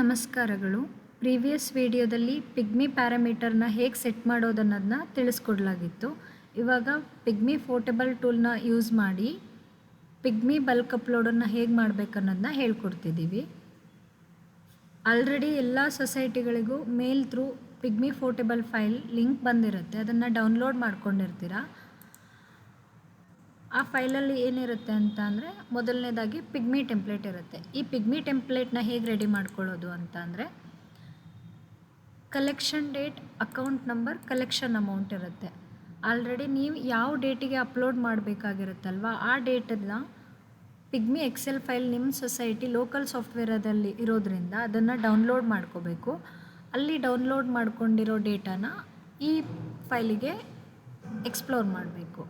ನಮಸ್ಕಾರಗಳು. ಪ್ರೀವಿಯಸ್ ವಿಡಿಯೋದಲ್ಲಿ ಪಿಗ್ಮಿ ಪ್ಯಾರಾಮೀಟರ್ನ ಹೇಗೆ ಸೆಟ್ ಮಾಡೋದನ್ನೋದನ್ನ ತಿಳಿಸ್ಕೊಡ್ಲಾಗಿತ್ತು. ಇವಾಗ ಪಿಗ್ಮಿ ಪೋರ್ಟಬಲ್ ಟೂಲ್ನ ಯೂಸ್ ಮಾಡಿ ಪಿಗ್ಮಿ ಬಲ್ಕ್ ಅಪ್ಲೋಡನ್ನು ಹೇಗೆ ಮಾಡಬೇಕನ್ನೋದನ್ನ ಹೇಳ್ಕೊಡ್ತಿದ್ದೀವಿ. ಆಲ್ರೆಡಿ ಎಲ್ಲ ಸೊಸೈಟಿಗಳಿಗೂ mail through pigmy portable file link ಬಂದಿರುತ್ತೆ, ಅದನ್ನು ಡೌನ್ಲೋಡ್ ಮಾಡ್ಕೊಂಡಿರ್ತೀರ. ಆ ಫೈಲಲ್ಲಿ ಏನಿರುತ್ತೆ ಅಂತ ಅಂದರೆ, ಮೊದಲನೇದಾಗಿ ಪಿಗ್ಮಿ ಟೆಂಪ್ಲೇಟ್ ಇರುತ್ತೆ. ಈ ಪಿಗ್ಮಿ ಟೆಂಪ್ಲೇಟ್ನ ಹೇಗೆ ರೆಡಿ ಮಾಡ್ಕೊಳ್ಳೋದು ಅಂತ ಅಂದರೆ, collection date, account number, collection amount ಇರುತ್ತೆ. ಆಲ್ರೆಡಿ ನೀವು ಯಾವ ಡೇಟಿಗೆ ಅಪ್ಲೋಡ್ ಮಾಡಬೇಕಾಗಿರುತ್ತಲ್ವ, ಆ ಡೇಟನ್ನು ಪಿಗ್ಮಿ ಎಕ್ಸೆಲ್ ಫೈಲ್ ನಿಮ್ಮ ಸೊಸೈಟಿ ಲೋಕಲ್ ಸಾಫ್ಟ್ವೇರಲ್ಲಿ ಇರೋದ್ರಿಂದ ಅದನ್ನು ಡೌನ್ಲೋಡ್ ಮಾಡ್ಕೋಬೇಕು. ಅಲ್ಲಿ ಡೌನ್ಲೋಡ್ ಮಾಡ್ಕೊಂಡಿರೋ ಡೇಟಾನ ಈ ಫೈಲಿಗೆ ಎಕ್ಸ್ಪ್ಲೋರ್ ಮಾಡಬೇಕು.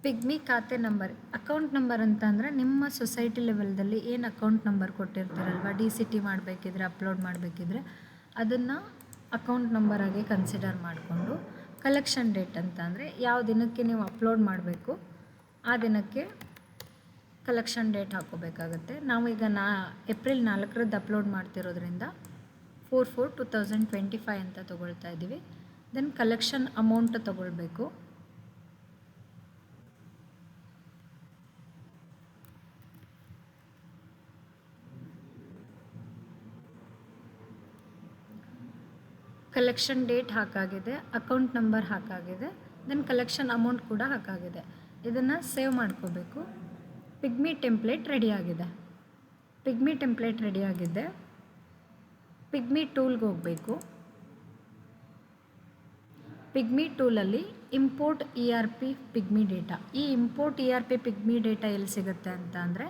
ಪಿಗ್ಮಿ ಖಾತೆ ನಂಬರ್, ಅಕೌಂಟ್ ನಂಬರ್ ಅಂತ ಅಂದರೆ ನಿಮ್ಮ ಸೊಸೈಟಿ ಲೆವೆಲ್ದಲ್ಲಿ ಏನು ಅಕೌಂಟ್ ನಂಬರ್ ಕೊಟ್ಟಿರ್ತೀರಲ್ವ, DCT ಮಾಡಬೇಕಿದ್ರೆ, ಅಪ್ಲೋಡ್ ಮಾಡಬೇಕಿದ್ರೆ ಅದನ್ನು ಅಕೌಂಟ್ ನಂಬರಾಗಿ ಕನ್ಸಿಡರ್ ಮಾಡಿಕೊಂಡು, ಕಲೆಕ್ಷನ್ ಡೇಟ್ ಅಂತ ಅಂದರೆ ಯಾವ ದಿನಕ್ಕೆ ನೀವು ಅಪ್ಲೋಡ್ ಮಾಡಬೇಕು ಆ ದಿನಕ್ಕೆ ಕಲೆಕ್ಷನ್ ಡೇಟ್ ಹಾಕೋಬೇಕಾಗತ್ತೆ. ನಾವೀಗ ಏಪ್ರಿಲ್ 4 ಅಪ್ಲೋಡ್ ಮಾಡ್ತಿರೋದ್ರಿಂದ 4/4/2025 ಅಂತ ತೊಗೊಳ್ತಾ ಇದ್ದೀವಿ. ದೆನ್ ಕಲೆಕ್ಷನ್ ಅಮೌಂಟ್ ತೊಗೊಳ್ಬೇಕು. ಕಲೆಕ್ಷನ್ ಡೇಟ್ ಹಾಕಾಗಿದೆ, ಅಕೌಂಟ್ ನಂಬರ್ ಹಾಕಾಗಿದೆ, ದೆನ್ ಕಲೆಕ್ಷನ್ ಅಮೌಂಟ್ ಕೂಡ ಹಾಕಾಗಿದೆ. ಇದನ್ನು ಸೇವ್ ಮಾಡ್ಕೋಬೇಕು. ಪಿಗ್ಮಿ ಟೆಂಪ್ಲೇಟ್ ರೆಡಿಯಾಗಿದೆ. ಪಿಗ್ಮಿ ಟೂಲ್ಗೆ ಹೋಗಬೇಕು. ಪಿಗ್ಮಿ ಟೂಲಲ್ಲಿ ಇಂಪೋರ್ಟ್ ERP ಪಿಗ್ಮಿ ಡೇಟಾ. ಈ ಇಂಪೋರ್ಟ್ ERP ಪಿಗ್ಮಿ ಡೇಟಾ ಎಲ್ಲಿ ಸಿಗುತ್ತೆ ಅಂತ ಅಂದರೆ,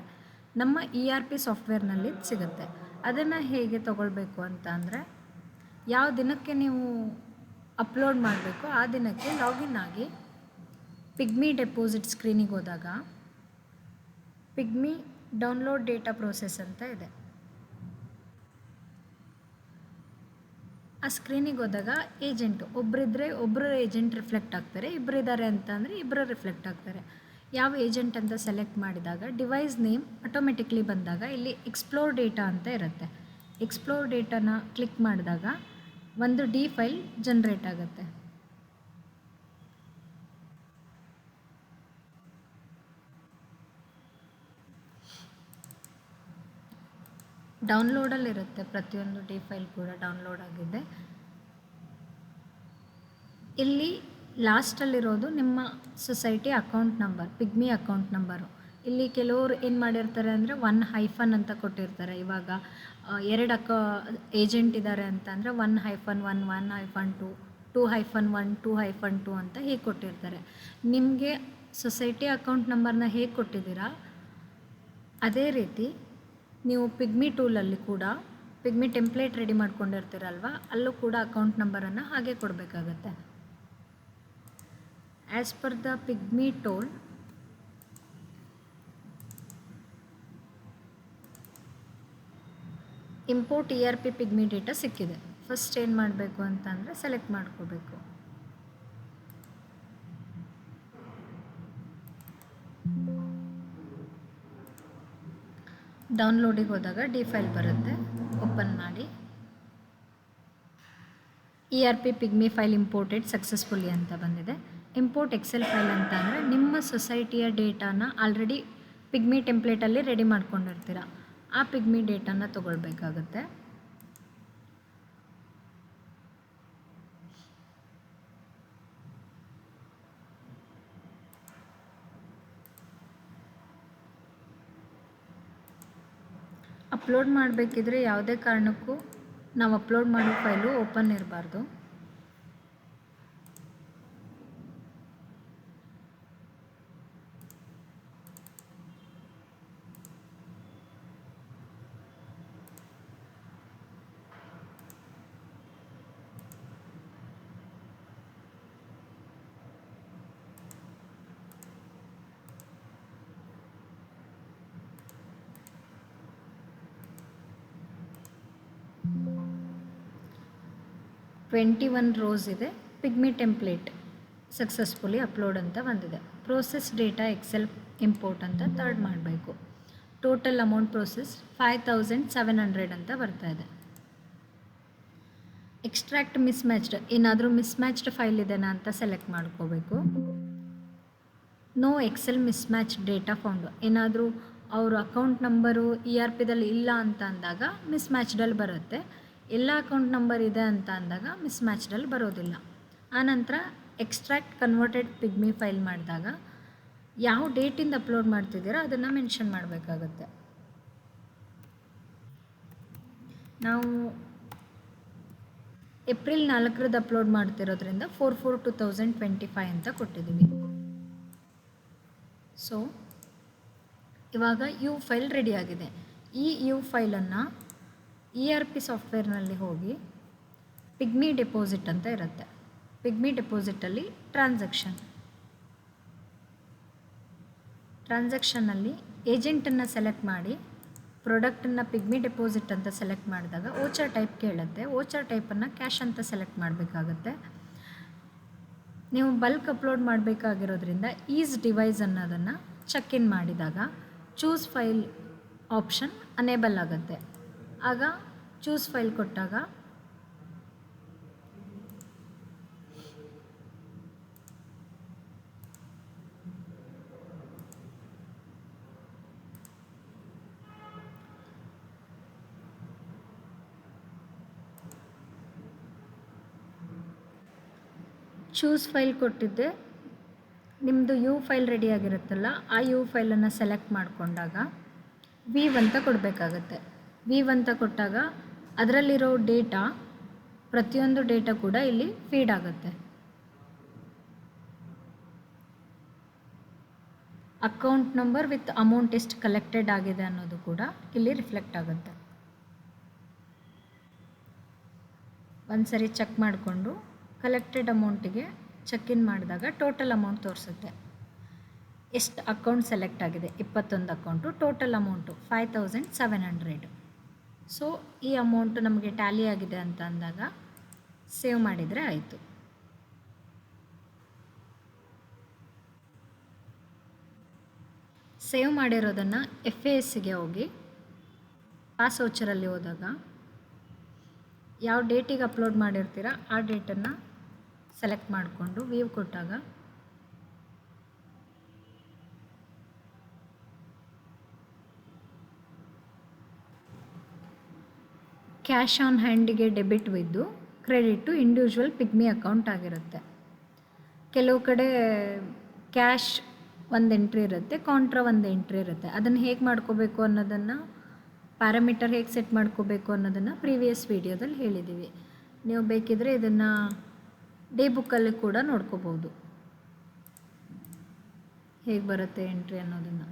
ನಮ್ಮ ERP ಸಾಫ್ಟ್ವೇರ್ನಲ್ಲಿ ಸಿಗುತ್ತೆ. ಅದನ್ನು ಹೇಗೆ ತೊಗೊಳ್ಬೇಕು ಅಂತ ಅಂದರೆ, ಯಾವ ದಿನಕ್ಕೆ ನೀವು ಅಪ್ಲೋಡ್ ಮಾಡಬೇಕು ಆ ದಿನಕ್ಕೆ ಲಾಗಿನ್ ಆಗಿ ಪಿಗ್ಮಿ ಡೆಪೋಸಿಟ್ ಸ್ಕ್ರೀನಿಗೆ ಹೋದಾಗ ಪಿಗ್ಮಿ ಡೌನ್ಲೋಡ್ ಡೇಟಾ ಪ್ರೋಸೆಸ್ ಅಂತ ಇದೆ. ಆ ಸ್ಕ್ರೀನಿಗೆ ಹೋದಾಗ ಏಜೆಂಟು ಒಬ್ಬರಿದ್ದರೆ ಒಬ್ಬರು ಏಜೆಂಟ್ ರಿಫ್ಲೆಕ್ಟ್ ಆಗ್ತಾರೆ, ಇಬ್ಬರಿದ್ದಾರೆ ಅಂತ ಅಂದರೆ ಇಬ್ಬರು ರಿಫ್ಲೆಕ್ಟ್ ಆಗ್ತಾರೆ. ಯಾವ ಏಜೆಂಟ್ ಅಂತ ಸೆಲೆಕ್ಟ್ ಮಾಡಿದಾಗ ಡಿವೈಸ್ ನೇಮ್ ಆಟೋಮೆಟಿಕ್ಲಿ ಬಂದಾಗ ಇಲ್ಲಿ ಎಕ್ಸ್ಪ್ಲೋರ್ ಡೇಟಾ ಅಂತ ಇರುತ್ತೆ. ಎಕ್ಸ್ಪ್ಲೋರ್ ಡೇಟಾನ ಕ್ಲಿಕ್ ಮಾಡಿದಾಗ ಒಂದು D ಫೈಲ್ ಜನ್ರೇಟ್ ಆಗುತ್ತೆ. ಡೌನ್ಲೋಡಲ್ಲಿರುತ್ತೆ ಪ್ರತಿಯೊಂದು D ಫೈಲ್ ಕೂಡ ಡೌನ್ಲೋಡ್ ಆಗಿದೆ. ಇಲ್ಲಿ ಲಾಸ್ಟಲ್ಲಿರೋದು ನಿಮ್ಮ society account number, pigmy account number. ಇಲ್ಲಿ ಕೆಲವರು ಏನು ಮಾಡಿರ್ತಾರೆ ಅಂದರೆ 1- ಅಂತ ಕೊಟ್ಟಿರ್ತಾರೆ. ಇವಾಗ 2 ಏಜೆಂಟ್ ಇದ್ದಾರೆ ಅಂತ ಅಂದರೆ 1-1, 1-2, 2-1, 2-2 ಅಂತ ಹೀಗೆ ಕೊಟ್ಟಿರ್ತಾರೆ. ನಿಮಗೆ ಸೊಸೈಟಿ ಅಕೌಂಟ್ ನಂಬರ್ನ ಹೇಗೆ ಕೊಟ್ಟಿದ್ದೀರಾ ಅದೇ ರೀತಿ ನೀವು ಪಿಗ್ಮಿ ಟೂಲಲ್ಲಿ ಕೂಡ ಪಿಗ್ಮಿ ಟೆಂಪ್ಲೇಟ್ ರೆಡಿ ಮಾಡ್ಕೊಂಡಿರ್ತೀರಲ್ವ, ಅಲ್ಲೂ ಕೂಡ ಅಕೌಂಟ್ ನಂಬರನ್ನು ಹಾಗೆ ಕೊಡಬೇಕಾಗತ್ತೆ. As per the pigmy tool, import ERP pigmy data ಸಿಕ್ಕಿದೆ. ಫಸ್ಟ್ ಏನು ಮಾಡಬೇಕು ಅಂತ ಅಂದರೆ ಸೆಲೆಕ್ಟ್ ಮಾಡ್ಕೋಬೇಕು. ಡೌನ್ಲೋಡಿಗೆ ಹೋದಾಗ D ಫೈಲ್ ಬರುತ್ತೆ, ಓಪನ್ ಮಾಡಿ. ERP pigmy file imported successfully ಅಂತ ಬಂದಿದೆ. ಇಂಪೋರ್ಟ್ ಎಕ್ಸೆಲ್ ಫೈಲ್ ಅಂತ ಅಂದರೆ ನಿಮ್ಮ ಸೊಸೈಟಿಯ ಡೇಟಾನ ಆಲ್ರೆಡಿ ಪಿಗ್ಮಿ ಟೆಂಪ್ಲೇಟಲ್ಲಿ ರೆಡಿ ಮಾಡ್ಕೊಂಡಿರ್ತೀರ, ಆ ಪಿಗ್ಮಿ ಡೇಟಾನ ತೊಗೊಳ್ಬೇಕಾಗುತ್ತೆ. ಅಪ್ಲೋಡ್ ಮಾಡಬೇಕಿದ್ರೆ ಯಾವುದೇ ಕಾರಣಕ್ಕೂ ನಾವು ಅಪ್ಲೋಡ್ ಮಾಡೋ ಫೈಲು ಓಪನ್ ಇರಬಾರ್ದು. $21 rows ಇದೆ. ಪಿಗ್ಮಿ ಟೆಂಪ್ಲೇಟ್ ಸಕ್ಸಸ್ಫುಲಿ ಅಪ್ಲೋಡ್ ಅಂತ ಬಂದಿದೆ. ಪ್ರೋಸೆಸ್ ಡೇಟಾ ಎಕ್ಸೆಲ್ ಇಂಪೋರ್ಟ್ ಅಂತ ಥರ್ಡ್ ಮಾಡಬೇಕು. ಟೋಟಲ್ ಅಮೌಂಟ್ ಪ್ರೋಸೆಸ್ 5700 ಅಂತ ಬರ್ತಾ ಇದೆ. ಎಕ್ಸ್ಟ್ರಾಕ್ಟ್ ಮಿಸ್ಮ್ಯಾಚ್ಡ್, ಏನಾದರೂ ಮಿಸ್ಮ್ಯಾಚ್ಡ್ ಫೈಲ್ ಇದೆನಾ ಅಂತ ಸೆಲೆಕ್ಟ್ ಮಾಡ್ಕೋಬೇಕು. No Excel mismatch data found, ಏನಾದರೂ ಅವರು ಅಕೌಂಟ್ ನಂಬರು ERPದಲ್ಲಿ ಇಲ್ಲ ಅಂತ ಅಂದಾಗ ಮಿಸ್ಮ್ಯಾಚ್ಡಲ್ಲಿ ಬರುತ್ತೆ. ಎಲ್ಲ ಅಕೌಂಟ್ ನಂಬರ್ ಇದೆ ಅಂತ ಅಂದಾಗ ಮಿಸ್ಮ್ಯಾಚ್ಡಲ್ಲಿ ಬರೋದಿಲ್ಲ. ಆನಂತರ ಎಕ್ಸ್ಟ್ರಾಕ್ಟ್ ಕನ್ವರ್ಟೆಡ್ ಪಿಗ್ಮಿ ಫೈಲ್ ಮಾಡಿದಾಗ ಯಾವ ಡೇಟಿಂದ ಅಪ್ಲೋಡ್ ಮಾಡ್ತಿದ್ದೀರೋ ಅದನ್ನು ಮೆನ್ಷನ್ ಮಾಡಬೇಕಾಗತ್ತೆ. ನಾವು ಏಪ್ರಿಲ್ 4 ಅಪ್ಲೋಡ್ ಮಾಡ್ತಿರೋದ್ರಿಂದ 4/4/2025 ಅಂತ ಕೊಟ್ಟಿದ್ದೀವಿ. ಸೊ ಇವಾಗ ಯು ಫೈಲ್ ರೆಡಿಯಾಗಿದೆ. ಈ ಯು ಫೈಲನ್ನು ERP ಸಾಫ್ಟ್ವೇರ್ನಲ್ಲಿ ಹೋಗಿ ಪಿಗ್ಮಿ ಡೆಪಾಸಿಟ್ ಅಂತ ಇರುತ್ತೆ. ಪಿಗ್ಮಿ ಡೆಪಾಸಿಟಲ್ಲಿ ಟ್ರಾನ್ಸಾಕ್ಷನ್ನಲ್ಲಿ ಏಜೆಂಟನ್ನು ಸೆಲೆಕ್ಟ್ ಮಾಡಿ ಪ್ರಾಡಕ್ಟನ್ನು ಪಿಗ್ಮಿ ಡೆಪಾಸಿಟ್ ಅಂತ ಸೆಲೆಕ್ಟ್ ಮಾಡಿದಾಗ ಓಚರ್ ಟೈಪ್ ಕೇಳುತ್ತೆ. ಓಚರ್ ಟೈಪನ್ನು ಕ್ಯಾಶ್ ಅಂತ ಸೆಲೆಕ್ಟ್ ಮಾಡಬೇಕಾಗತ್ತೆ. ನೀವು ಬಲ್ಕ್ ಅಪ್ಲೋಡ್ ಮಾಡಬೇಕಾಗಿರೋದ್ರಿಂದ ಈಸ್ ಡಿವೈಸ್ ಅನ್ನೋದನ್ನು ಚೆಕ್ ಇನ್ ಮಾಡಿದಾಗ ಚೂಸ್ ಫೈಲ್ ಆಪ್ಷನ್ ಅನೇಬಲ್ ಆಗುತ್ತೆ. ಆಗ ಚೂಸ್ ಫೈಲ್ ಕೊಟ್ಟಾಗ ಚೂಸ್ ಫೈಲ್ ಕೊಟ್ಟಿದ್ದೆ ನಿಮ್ಮದು ಯು ಫೈಲ್ ರೆಡಿಯಾಗಿರುತ್ತಲ್ಲ, ಆ ಯು ಫೈಲನ್ನು ಸೆಲೆಕ್ಟ್ ಮಾಡಿಕೊಂಡಾಗ ವೀವ್ ಅಂತ ಕೊಡಬೇಕಾಗತ್ತೆ. ವೀವ್ ಅಂತ ಕೊಟ್ಟಾಗ ಅದರಲ್ಲಿರೋ ಡೇಟಾ, ಪ್ರತಿಯೊಂದು ಡೇಟಾ ಕೂಡ ಇಲ್ಲಿ ಫೀಡ್ ಆಗುತ್ತೆ. ಅಕೌಂಟ್ ನಂಬರ್ ವಿತ್ ಅಮೌಂಟ್ ಎಷ್ಟು ಕಲೆಕ್ಟೆಡ್ ಆಗಿದೆ ಅನ್ನೋದು ಕೂಡ ಇಲ್ಲಿ ರಿಫ್ಲೆಕ್ಟ್ ಆಗುತ್ತೆ. ಒಂದು ಸರಿ ಚೆಕ್ ಮಾಡಿಕೊಂಡು ಕಲೆಕ್ಟೆಡ್ ಅಮೌಂಟಿಗೆ ಚೆಕ್ ಇನ್ ಮಾಡಿದಾಗ ಟೋಟಲ್ ಅಮೌಂಟ್ ತೋರಿಸುತ್ತೆ. ಎಷ್ಟು ಅಕೌಂಟ್ ಸೆಲೆಕ್ಟ್ ಆಗಿದೆ, 21 ಅಕೌಂಟು. Total amount 5700. ಸೊ ಈ ಅಮೌಂಟು ನಮಗೆ ಟ್ಯಾಲಿ ಆಗಿದೆ ಅಂತ ಅಂದಾಗ ಸೇವ್ ಮಾಡಿದರೆ ಆಯಿತು. ಸೇವ್ ಮಾಡಿರೋದನ್ನು FASಗೆ ಹೋಗಿ ಪಾಸ್ ವೋಚರಲ್ಲಿ ಹೋದಾಗ ಯಾವ ಡೇಟಿಗೆ ಅಪ್ಲೋಡ್ ಮಾಡಿರ್ತೀರ ಆ ಡೇಟನ್ನು ಸೆಲೆಕ್ಟ್ ಮಾಡಿಕೊಂಡು ವ್ಯೂ ಕೊಟ್ಟಾಗ ಕ್ಯಾಶ್ ಆನ್ ಹ್ಯಾಂಡಿಗೆ debit with credit to individual pigmy account ಆಗಿರುತ್ತೆ. ಕೆಲವು ಕಡೆ ಕ್ಯಾಶ್ ಒಂದು ಎಂಟ್ರಿ ಇರುತ್ತೆ, ಕಾಂಟ್ರಾ ಒಂದು ಎಂಟ್ರಿ ಇರುತ್ತೆ. ಅದನ್ನು ಹೇಗೆ ಮಾಡ್ಕೋಬೇಕು ಅನ್ನೋದನ್ನು, ಪ್ಯಾರಾಮೀಟರ್ ಹೇಗೆ ಸೆಟ್ ಮಾಡ್ಕೋಬೇಕು ಅನ್ನೋದನ್ನು ಪ್ರೀವಿಯಸ್ ವೀಡಿಯೋದಲ್ಲಿ ಹೇಳಿದ್ದೀವಿ. ನೀವು ಬೇಕಿದ್ರೆ ಇದನ್ನು ಡೇ ಬುಕ್ಕಲ್ಲಿ ಕೂಡ ನೋಡ್ಕೋಬೋದು, ಹೇಗೆ ಬರುತ್ತೆ ಎಂಟ್ರಿ ಅನ್ನೋದನ್ನು.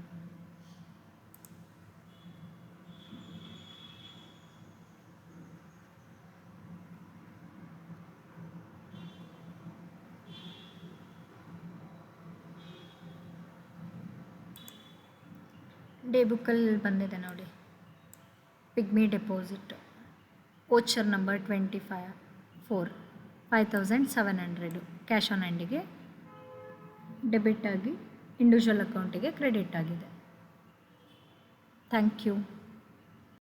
ಡೇ ಬುಕ್ಕಲ್ಲಿ ಬಂದಿದೆ ನೋಡಿ, pigmy deposit voucher number 55,700 cash on ಹ್ಯಾಂಡಿಗೆ ಡೆಬಿಟ್ ಆಗಿ ಇಂಡಿವಿಜುವಲ್ ಅಕೌಂಟಿಗೆ ಕ್ರೆಡಿಟ್ ಆಗಿದೆ. Thank you.